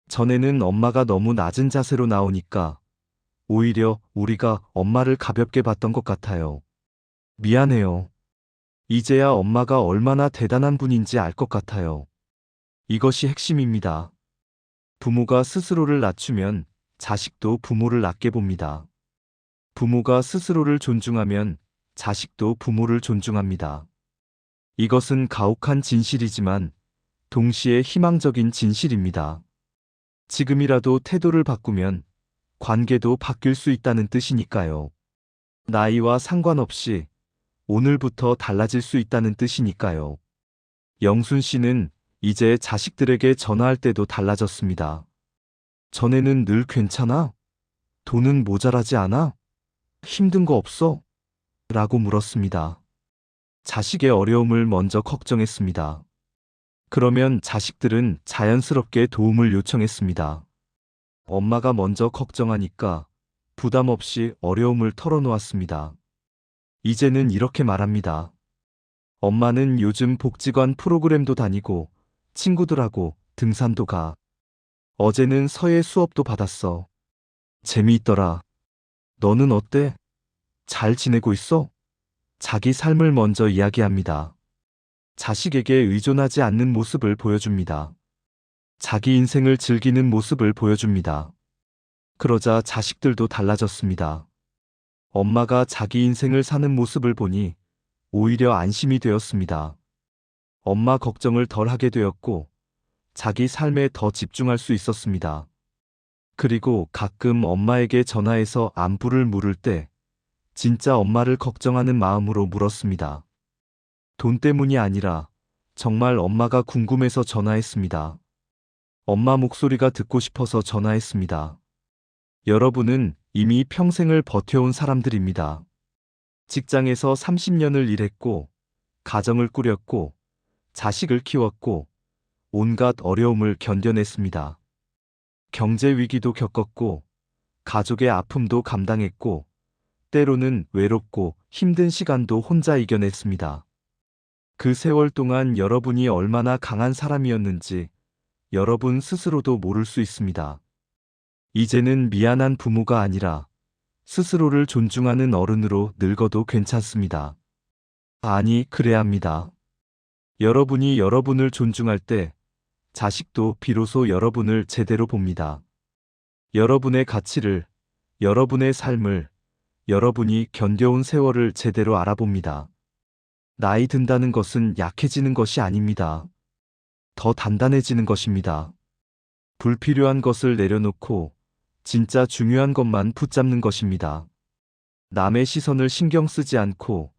전에는 엄마가 너무 낮은 자세로 나오니까 오히려 우리가 엄마를 가볍게 봤던 것 같아요. 미안해요. 이제야 엄마가 얼마나 대단한 분인지 알 것 같아요. 이것이 핵심입니다. 부모가 스스로를 낮추면 자식도 부모를 낮게 봅니다. 부모가 스스로를 존중하면 자식도 부모를 존중합니다. 이것은 가혹한 진실이지만 동시에 희망적인 진실입니다. 지금이라도 태도를 바꾸면 관계도 바뀔 수 있다는 뜻이니까요. 나이와 상관없이 오늘부터 달라질 수 있다는 뜻이니까요. 영순 씨는 이제 자식들에게 전화할 때도 달라졌습니다. 전에는 늘 괜찮아? 돈은 모자라지 않아? 힘든 거 없어? 라고 물었습니다. 자식의 어려움을 먼저 걱정했습니다. 그러면 자식들은 자연스럽게 도움을 요청했습니다. 엄마가 먼저 걱정하니까 부담 없이 어려움을 털어놓았습니다. 이제는 이렇게 말합니다. 엄마는 요즘 복지관 프로그램도 다니고 친구들하고 등산도 가. 어제는 서예 수업도 받았어. 재미있더라. 너는 어때? 잘 지내고 있어? 자기 삶을 먼저 이야기합니다. 자식에게 의존하지 않는 모습을 보여줍니다. 자기 인생을 즐기는 모습을 보여줍니다. 그러자 자식들도 달라졌습니다. 엄마가 자기 인생을 사는 모습을 보니 오히려 안심이 되었습니다. 엄마 걱정을 덜 하게 되었고 자기 삶에 더 집중할 수 있었습니다. 그리고 가끔 엄마에게 전화해서 안부를 물을 때 진짜 엄마를 걱정하는 마음으로 물었습니다. 돈 때문이 아니라 정말 엄마가 궁금해서 전화했습니다. 엄마 목소리가 듣고 싶어서 전화했습니다. 여러분은 이미 평생을 버텨온 사람들입니다. 직장에서 30년을 일했고, 가정을 꾸렸고, 자식을 키웠고, 온갖 어려움을 견뎌냈습니다. 경제 위기도 겪었고, 가족의 아픔도 감당했고, 때로는 외롭고 힘든 시간도 혼자 이겨냈습니다. 그 세월 동안 여러분이 얼마나 강한 사람이었는지 여러분 스스로도 모를 수 있습니다. 이제는 미안한 부모가 아니라 스스로를 존중하는 어른으로 늙어도 괜찮습니다. 아니, 그래야 합니다. 여러분이 여러분을 존중할 때 자식도 비로소 여러분을 제대로 봅니다. 여러분의 가치를, 여러분의 삶을, 여러분이 견뎌온 세월을 제대로 알아봅니다. 나이 든다는 것은 약해지는 것이 아닙니다. 더 단단해지는 것입니다. 불필요한 것을 내려놓고 진짜 중요한 것만 붙잡는 것입니다. 남의 시선을 신경 쓰지 않고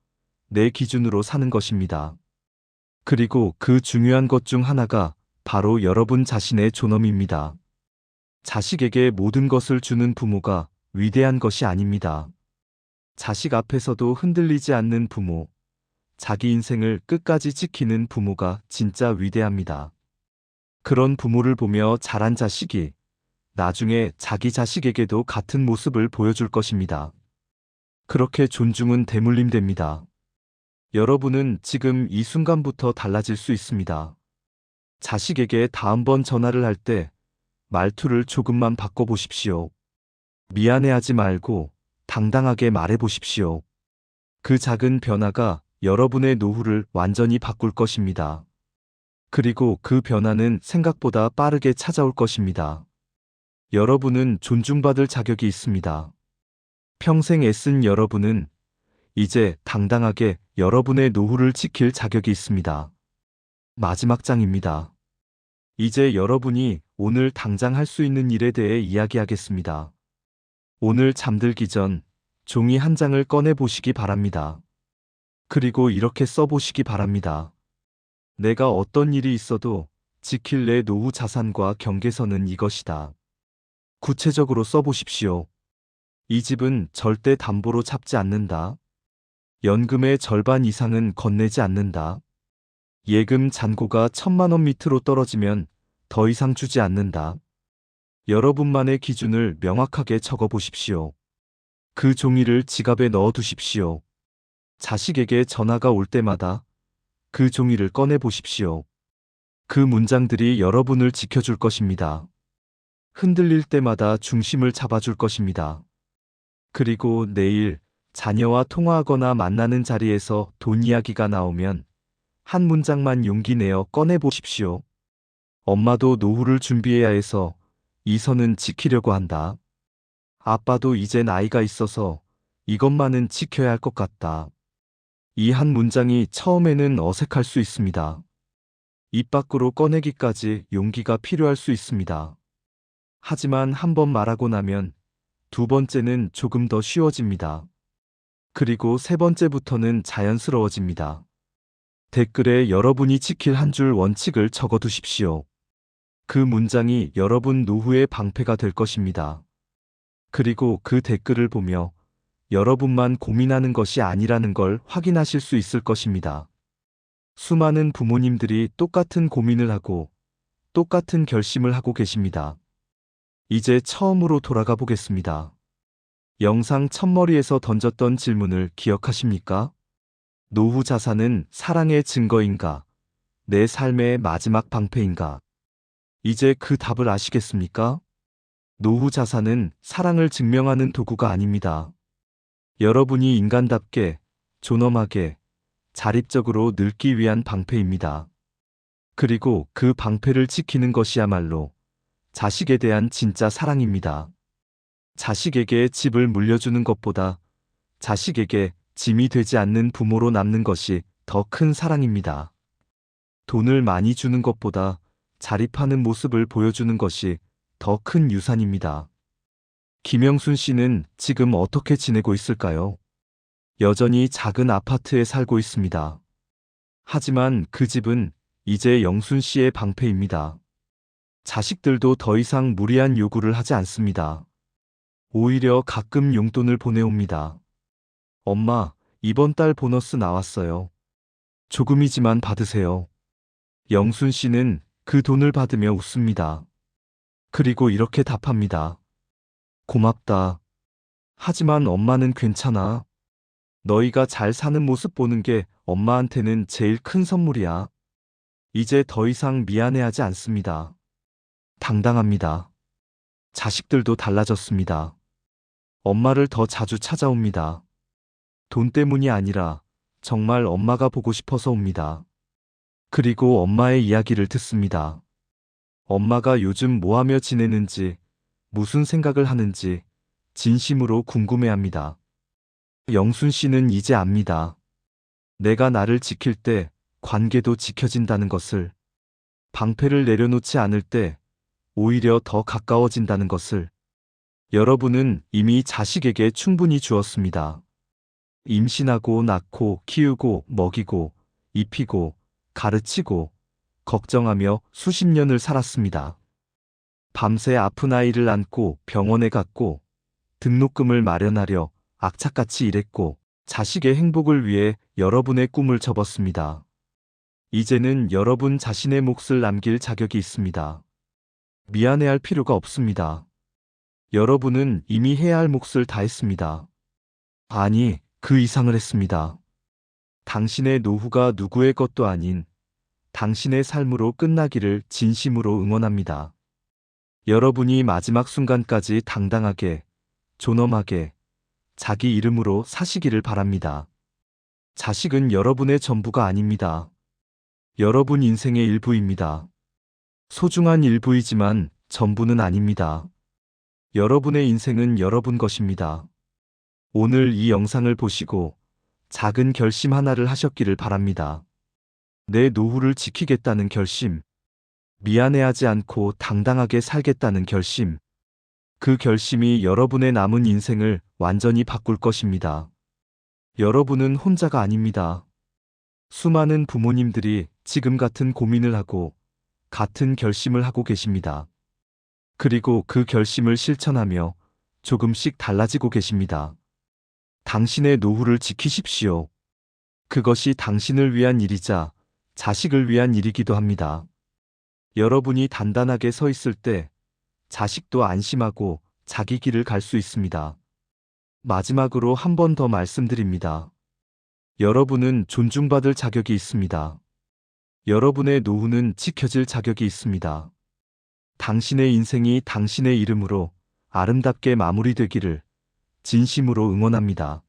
내 기준으로 사는 것입니다. 그리고 그 중요한 것 중 하나가 바로 여러분 자신의 존엄입니다. 자식에게 모든 것을 주는 부모가 위대한 것이 아닙니다. 자식 앞에서도 흔들리지 않는 부모, 자기 인생을 끝까지 지키는 부모가 진짜 위대합니다. 그런 부모를 보며 자란 자식이 나중에 자기 자식에게도 같은 모습을 보여줄 것입니다. 그렇게 존중은 대물림됩니다. 여러분은 지금 이 순간부터 달라질 수 있습니다. 자식에게 다음번 전화를 할 때 말투를 조금만 바꿔보십시오. 미안해하지 말고 당당하게 말해보십시오. 그 작은 변화가 여러분의 노후를 완전히 바꿀 것입니다. 그리고 그 변화는 생각보다 빠르게 찾아올 것입니다. 여러분은 존중받을 자격이 있습니다. 평생 애쓴 여러분은 이제 당당하게 여러분의 노후를 지킬 자격이 있습니다. 마지막 장입니다. 이제 여러분이 오늘 당장 할 수 있는 일에 대해 이야기하겠습니다. 오늘 잠들기 전 종이 한 장을 꺼내 보시기 바랍니다. 그리고 이렇게 써보시기 바랍니다. 내가 어떤 일이 있어도 지킬 내 노후 자산과 경계선은 이것이다. 구체적으로 써보십시오. 이 집은 절대 담보로 잡지 않는다. 연금의 절반 이상은 건네지 않는다. 예금 잔고가 1,000만 원 밑으로 떨어지면 더 이상 주지 않는다. 여러분만의 기준을 명확하게 적어보십시오. 그 종이를 지갑에 넣어두십시오. 자식에게 전화가 올 때마다 그 종이를 꺼내보십시오. 그 문장들이 여러분을 지켜줄 것입니다. 흔들릴 때마다 중심을 잡아줄 것입니다. 그리고 내일 자녀와 통화하거나 만나는 자리에서 돈 이야기가 나오면 한 문장만 용기 내어 꺼내보십시오. 엄마도 노후를 준비해야 해서 이 선은 지키려고 한다. 아빠도 이제 나이가 있어서 이것만은 지켜야 할 것 같다. 이 한 문장이 처음에는 어색할 수 있습니다. 입 밖으로 꺼내기까지 용기가 필요할 수 있습니다. 하지만 한 번 말하고 나면 두 번째는 조금 더 쉬워집니다. 그리고 세 번째부터는 자연스러워집니다. 댓글에 여러분이 지킬 한 줄 원칙을 적어두십시오. 그 문장이 여러분 노후의 방패가 될 것입니다. 그리고 그 댓글을 보며 여러분만 고민하는 것이 아니라는 걸 확인하실 수 있을 것입니다. 수많은 부모님들이 똑같은 고민을 하고 똑같은 결심을 하고 계십니다. 이제 처음으로 돌아가 보겠습니다. 영상 첫머리에서 던졌던 질문을 기억하십니까? 노후 자산은 사랑의 증거인가? 내 삶의 마지막 방패인가? 이제 그 답을 아시겠습니까? 노후 자산은 사랑을 증명하는 도구가 아닙니다. 여러분이 인간답게, 존엄하게, 자립적으로 늙기 위한 방패입니다. 그리고 그 방패를 지키는 것이야말로 자식에 대한 진짜 사랑입니다. 자식에게 집을 물려주는 것보다 자식에게 짐이 되지 않는 부모로 남는 것이 더 큰 사랑입니다. 돈을 많이 주는 것보다 자립하는 모습을 보여주는 것이 더 큰 유산입니다. 김영순 씨는 지금 어떻게 지내고 있을까요? 여전히 작은 아파트에 살고 있습니다. 하지만 그 집은 이제 영순 씨의 방패입니다. 자식들도 더 이상 무리한 요구를 하지 않습니다. 오히려 가끔 용돈을 보내옵니다. 엄마, 이번 달 보너스 나왔어요. 조금이지만 받으세요. 영순 씨는 그 돈을 받으며 웃습니다. 그리고 이렇게 답합니다. 고맙다. 하지만 엄마는 괜찮아. 너희가 잘 사는 모습 보는 게 엄마한테는 제일 큰 선물이야. 이제 더 이상 미안해하지 않습니다. 당당합니다. 자식들도 달라졌습니다. 엄마를 더 자주 찾아옵니다. 돈 때문이 아니라 정말 엄마가 보고 싶어서 옵니다. 그리고 엄마의 이야기를 듣습니다. 엄마가 요즘 뭐 하며 지내는지, 무슨 생각을 하는지 진심으로 궁금해합니다. 영순 씨는 이제 압니다. 내가 나를 지킬 때 관계도 지켜진다는 것을, 방패를 내려놓지 않을 때 오히려 더 가까워진다는 것을. 여러분은 이미 자식에게 충분히 주었습니다. 임신하고 낳고 키우고 먹이고 입히고 가르치고 걱정하며 수십 년을 살았습니다. 밤새 아픈 아이를 안고 병원에 갔고 등록금을 마련하려 악착같이 일했고 자식의 행복을 위해 여러분의 꿈을 접었습니다. 이제는 여러분 자신의 몫을 남길 자격이 있습니다. 미안해할 필요가 없습니다. 여러분은 이미 해야 할 몫을 다했습니다. 아니, 그 이상을 했습니다. 당신의 노후가 누구의 것도 아닌 당신의 삶으로 끝나기를 진심으로 응원합니다. 여러분이 마지막 순간까지 당당하게, 존엄하게, 자기 이름으로 사시기를 바랍니다. 자식은 여러분의 전부가 아닙니다. 여러분 인생의 일부입니다. 소중한 일부이지만 전부는 아닙니다. 여러분의 인생은 여러분 것입니다. 오늘 이 영상을 보시고 작은 결심 하나를 하셨기를 바랍니다. 내 노후를 지키겠다는 결심, 미안해하지 않고 당당하게 살겠다는 결심. 그 결심이 여러분의 남은 인생을 완전히 바꿀 것입니다. 여러분은 혼자가 아닙니다. 수많은 부모님들이 지금 같은 고민을 하고 같은 결심을 하고 계십니다. 그리고 그 결심을 실천하며 조금씩 달라지고 계십니다. 당신의 노후를 지키십시오. 그것이 당신을 위한 일이자 자식을 위한 일이기도 합니다. 여러분이 단단하게 서 있을 때 자식도 안심하고 자기 길을 갈 수 있습니다. 마지막으로 한 번 더 말씀드립니다. 여러분은 존중받을 자격이 있습니다. 여러분의 노후는 지켜질 자격이 있습니다. 당신의 인생이 당신의 이름으로 아름답게 마무리되기를 진심으로 응원합니다.